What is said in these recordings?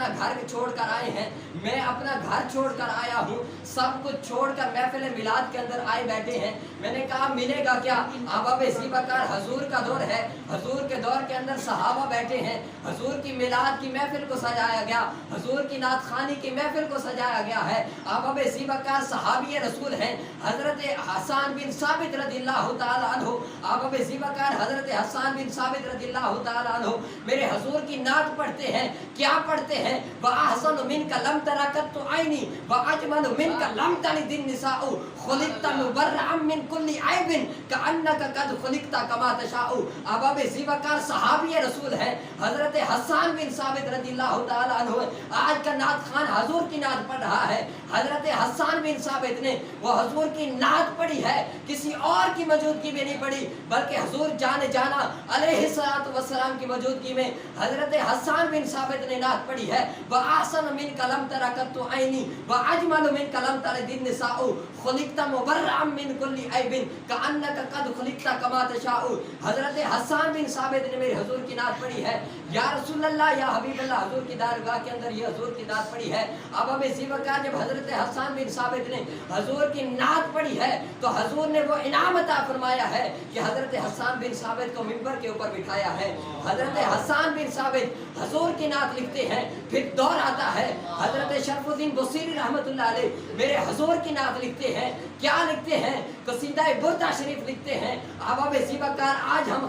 अपना घर छोड़ कर आए हैं, मैं अपना घर छोड़ कर आया हूँ, सब कुछ छोड़कर महफिल मिलाद के अंदर आए बैठे हैं। मैंने कहा मिलेगा क्या? अब इसी प्रकार हजूर का दौर है, हजूर के दौर के अंदर सहाबा बैठे हैं, हजूर की मिलाद की महफिल को सजाया गया, हजूर की नात खानी की महफिल को सजाया गया है। अब इसी प्रकार सहाबी रसूल हैं हजरत हसन बिन साबित रज़ियल्लाहु ताला अन्हु, अब इसी प्रकार हजरत हसन बिन साबित रज़ियल्लाहु ताला अन्हु मेरे हजूर की नात पढ़ते हैं। क्या पढ़ते हैं? व अहसनु मिनका लम तराकत तो आईनी व अजमल मिनका लम तलिदिन निसाउ खुलिकता मुबर्रअम मिन कुल्ली ऐबिन कअन्नका कद खुलिकता कमा तशाउ। अब इसी प्रकार सहाबी रसूल है हजरत हसन बिन साबित रज़ियल्लाहु ताला अन्हु आज का नात खान हजूर की नात पढ़ रहा है। हजरत हसन बिन साबित ने वो हजूर की नात पढ़ी है, किसी और की मौजूदगी में नहीं पढ़ी, बल्कि हजूर जाने जाना अलैहिस्सलातु वस्सलाम की मौजूदगी में हजरत हसन बिन साबित ने नात पढ़ी है। व अहसन मिन कलम तराकतु ऐनी व अजमल मिन कलम तलदिन निसाउ खुलिकता मुबर्रअम मिन कुल्ली ऐबिन कअन्नका कद खुलिकता कमा तशाउ। हजरत हसन बिन साबित ने मेरे हजूर की नात पढ़ी है। या रसूल अल्लाह या हबीब अल्लाह, हजूर की दारगाह के अंदर ये हजूर की नात पढ़ी है। अब इसी वक्त जब हजरत हसन बिन साबित ने हजूर की नात पढ़ी है तो हजूर ने वो इनाम अता फरमाया है कि हजरत हसन बिन साबित को मिंबर के ऊपर बिठाया है। हजरत हसन बिन साबित हजूर की नात लिखते हैं, फिर दौर आता है हजरत शरफुद्दीन बुसीरी रहमतुल्लाह अलैह मेरे हजूर की नात लिखते हैं। क्या लिखते हैं? कसीदा बुर्दा शरीफ लिखते हैं। अब इसी वक्त आज हम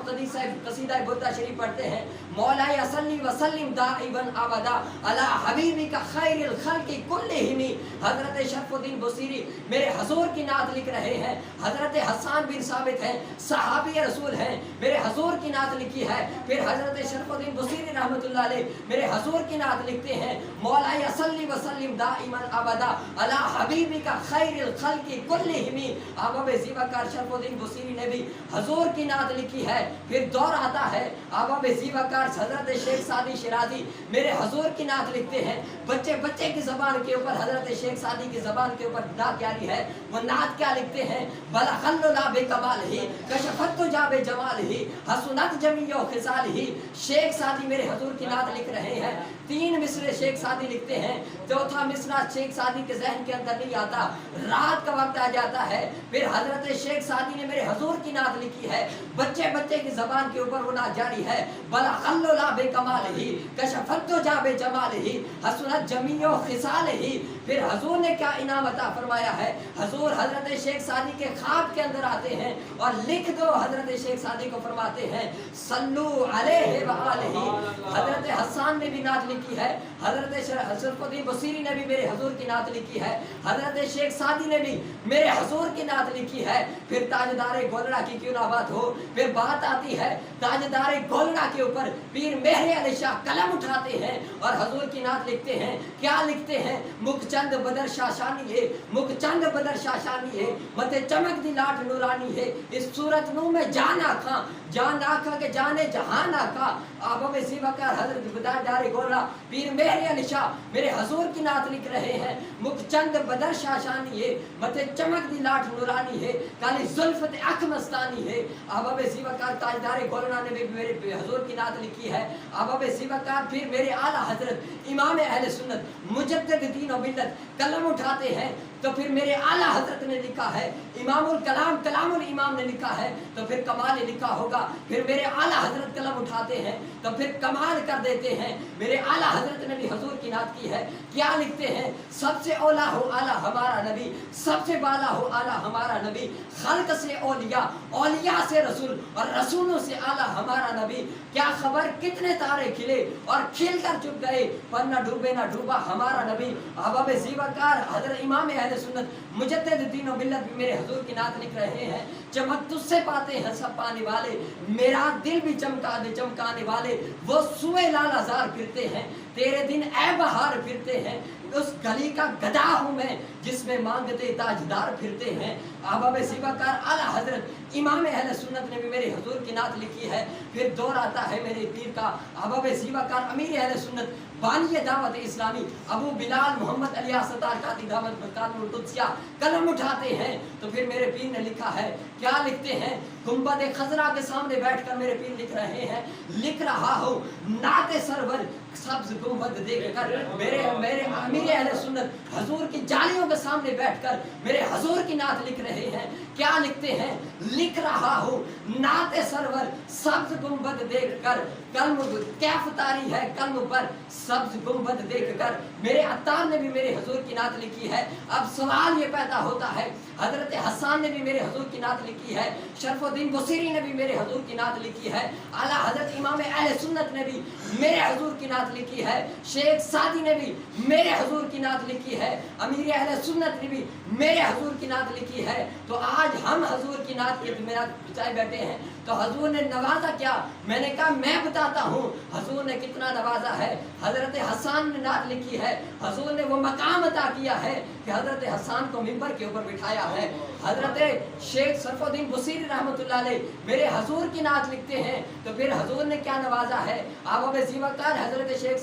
कसीदा बुर्दा शरीफ पढ़ते हैं। मौला सल्ली व सल्लिम दाइबन अबदा अला हबीबिका खैरिल खल्क़ि कुल्लिहिम। हजरत शरफुद्दीन बुसीरी मेरे हजूर की नात लिख रहे हैं। हजरत हसन बिन साबित हैं, सहाबी रसूल हैं, मेरे हजूर की नात लिखी है। फिर हजरत शरफुद्दीन बुसीरी रहमतुल्लाह अलैह मेरे हजूर की नात लिखते हैं। मौला सल्ली व सल्लिम दाइमन अबदा अला हबीबिका खैरिल खल्क़ि कुल्लिहिम। अब इसी वक्त शरफुद्दीन बुसीरी ने भी हजूर की नात लिखी है। फिर दौर आता है अब इसी वक्त हजरत शेख सादी शिराजी मेरे हजूर की नात लिखते हैं। बच्चे बच्चे की जबान के ऊपर हजरत शेख सादी की जबान के ऊपर नात जारी है। वो नात क्या लिखते हैं? बलखल्लुला बेकमाल ही कशफत जाबे जमाल ही हसनत जमीयो खिसाल ही। शेख सादी मेरे हजूर की नात लिख रहे हैं। 3 मिसरे शेख सादी लिखते हैं, चौथा मिसरा शेख सादी के जहन के अंदर नहीं आता, रात का वक्त आ जाता है। फिर हजरत शेख सादी ने मेरे हजूर की नात लिखी है। बच्चे बच्चे की जबान के ऊपर वो नात जारी है। बलखल्लुला बेकमाल ही कशफत जाबे जमाल ही हसनत जमीयो खिसाल ही। फिर हजूर ने क्या इनाम अता फरमाया है? हजूर हजरत शेख सादी के ख्वाब के अंदर आते हैं और लिख दो। हजरत शेख सादी को फरमाते हैं सल्लू अलैहि व आलिहि। हजरत हसन ने भी नात लिखी है। हजरत शरफुद्दीन बुसीरी ने भी मेरे हजूर की नात लिखी है। हजरत शेख सादी ने भी मेरे हजूर की नात लिखी है। फिर ताजदारे गोलड़ा की क्यों ना बात हो, फिर बात आती है ताजदारे गोलड़ा के ऊपर पीर मेहरे अली शाह कलम उठाते हैं और हजूर की नात लिखते हैं। क्या लिखते हैं? मुखचंद बदर शाशानी है, मुखचंद बदर शाशानी है, मते चमक दी लाट नूरानी है, इस सूरत नू में जान आखा, जान आखा के जाने जहान आखा। अब में सी वक़्त हजरत ताजदारे गोलड़ा पीर मेहरे अली शाह मेरे हजूर की नात लिख रहे हैं। मुखचंद बदर शाशानी है, मते चमक दी लाट नूरानी है, काली जुल्फत अख मस्तानी है। अब इसी वक्त ताजदारे गोलड़ा ने भी मेरे हजूर की नात लिखी है। अब इसी वक्त फिर मेरे आला हजरत इमाम अहले सुन्नत मुजद्दिद दीन और मिल्लत कलम उठाते हैं तो फिर मेरे आला हजरत ने लिखा है। इमामुल कलाम कलामुल इमाम ने लिखा है तो फिर कमाल लिखा होगा। फिर मेरे आला हजरत कलम उठाते हैं तो फिर कमाल कर देते हैं। मेरे आला हजरत ने भी हजूर की नात की है। क्या लिखते हैं? सबसे औला हो आला हमारा नबी, सबसे बाला हो आला हमारा नबी, खल्क से औलिया, औलिया से रसूल और रसूलों से आला हमारा नबी। क्या खबर कितने तारे खिले और खिल कर चुप गए, पर न डूबे न डूबा हमारा नबी। अब जीवाकार हजरत इमाम अहले सुन्नत मुजद्दिद दीन और मिल्लत भी मेरे हजूर की नात लिख रहे हैं। चमक तुझसे पाते हैं सब पाने वाले, मेरा दिल भी चमका दे चमकाने वाले। वो सुए लाल हजार फिरते हैं, तेरे दिन ए बहार फिरते हैं। उस गली का गधा हूँ मैं जिसमें मांगते ताजदार फिरते हैं। अब शिवाकार आला हजरत इमाम अहले सुन्नत ने भी मेरे हुजूर की नात लिखी है। फिर दौर आता है मेरे पीर का अहबाब ज़ीबाकार अमीर अहले सुन्नत बानी दावत इस्लामी अबू बिलाल मोहम्मद अलिया सतार का दावत बरकातुल कुद्सिया कलम उठाते हैं तो फिर मेरे पीर ने लिखा है, क्या लिखते हैं? गुंबद खजरा के सामने बैठकर मेरे पीर लिख रहे हैं, लिख रहा हूँ नाते सरवर सब्ज गुंबद देखकर मेरे अमीर अहले सुन्नत हजूर की जालियों के सामने बैठकर मेरे हजूर की नात लिख रहे हैं। क्या लिखते हैं? लिख रहा हूँ नाते सरवर सब्ज गुंबद देखकर कलम कैफ तारी है कलम पर सब्ज गुंबद देखकर। मेरे अत्तार ने भी मेरे हजूर की नात लिखी है। अब सवाल ये पैदा होता है, हजरत हसन ने भी मेरे हजूर की नात लिखी है, शरफुद्दीन बुसीरी ने भी मेरे हजूर की नात लिखी है, आला हजरत इमाम अहले सुन्नत ने भी मेरे हजूर की नात लिखी है, शेख सादी ने भी मेरे हजूर की नात लिखी है, अमीर अहले सुन्नत ने भी मेरे हजूर की नात लिखी है। तो आज हम हजूर की नात के मेरा बचाए बैठे हैं, तो हजूर ने नवाजा क्या? मैंने कहा मैं बताता हूँ हजूर ने कितना नवाजा है। हजरत हसन ने नात लिखी है, हजूर ने वो मकाम अता किया है कि हजरत हसन को मिंबर के ऊपर बिठाया है। हजरत शेख सरफुद्दीन बुसीरी रहमतुल्लाह अलैह मेरे हजूर की नात लिखते हैं, तो फिर हजूर ने क्या नवाजा है। आप ज़ीबाकार हजरत शेख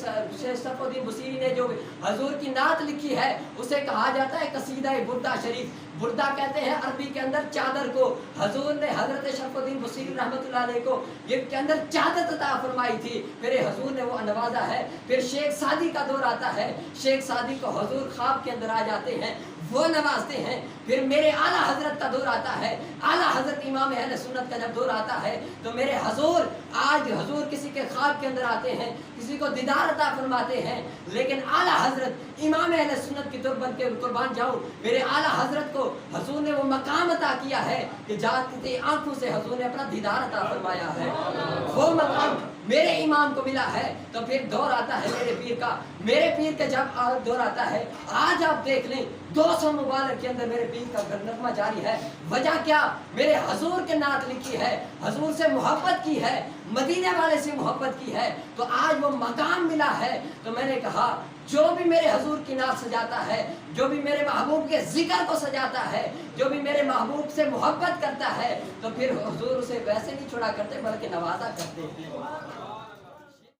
सरफुद्दीन बुसीरी ने जो हजूर की नात लिखी है उसे कहा जाता है कसीदा बुर्दा शरीफ। बुर्दा कहते हैं अरबी के अंदर चादर को। हजूर ने हजरत शरफुद्दीन बुसीरी रहमतुल्लाह अलैह को ये के अंदर चादर अता फरमाई थी, मेरे हजूर ने वो नवाजा है। फिर शेख सादी का दौर आता है, शेख सादी को हजूर ख्वाब के अंदर आ जाते हैं, वो नवाजते हैं। फिर मेरे आला हजरत का दौर आता है, आला हजरत इमाम अहले सुन्नत का जब दौर आता है तो मेरे हजूर आज हजूर किसी के ख्वाब के अंदर आते हैं, किसी को दीदार अता फरमाते हैं, लेकिन आला हजरत इमाम अहले सुन्नत की तुरबत के कुर्बान जाऊं, मेरे आला हजरत को हजूर ने वो मकाम अता किया है कि जाती आंखों से हजूर ने अपना दीदार अता फरमाया है। वो मकाम मेरे इमाम को मिला है। तो फिर दौर आता है मेरे पीर का, मेरे पीर का जब दौर आता है, आज आप देख लें 200 मुबारक के अंदर मेरे पीर का नगमा जारी है। वजह क्या? मेरे हजूर के नात लिखी है, हजूर से मोहब्बत की है, मदीने वाले से मोहब्बत की है, तो आज वो मकाम मिला है। तो मैंने कहा जो भी मेरे हजूर की नात सजाता है, जो भी मेरे महबूब के जिक्र को सजाता है, जो भी मेरे महबूब से मोहब्बत करता है, तो फिर हजूर उसे वैसे नहीं छोड़ा करते बल्कि नवाजा करते हैं।